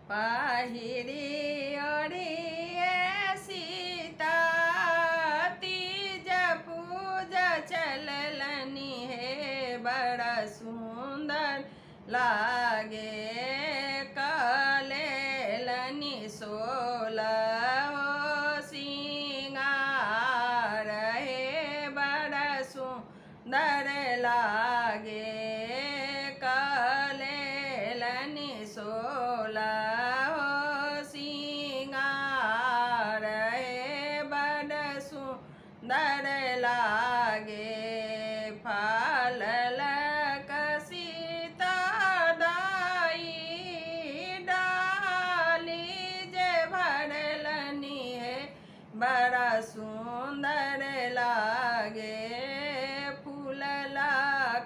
पहिरी ओढ़िए सीता तीज पूज चललनि हे बड़ा सुंदर लागे कलेलनि सोलह सिंगार हे बड़ा सुंदर लागे कलेलनि सोलह सिंगार हे बड़ा सुंदर लागे फल सीता दाई डाली जे भरलनि हे बड़ा सुंदर लागे फूलला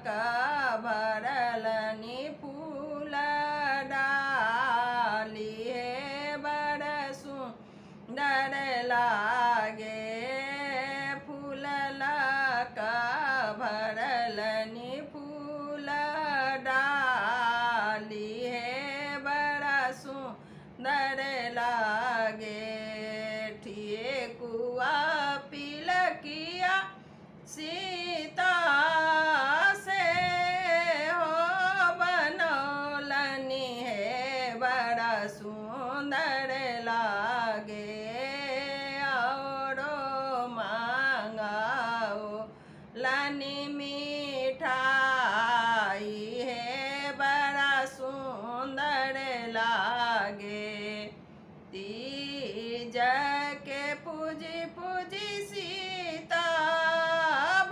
का भरलनि फूल डाली हे बड़ा सुंदर लागे फूलला का भरलनि फूल डाली हे बड़ा सुंदर लागे ठेकुआ पिलकिया सीता से हो बनौलनि हे बड़ा सुंदर लागे औरो मांगाओ लनि मिठाई है बड़ा सुंदर लागे तीज के पूजी पूजी सीता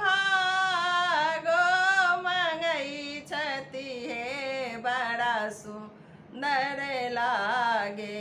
भागो मंगई छती है बड़ा सुंदर लागे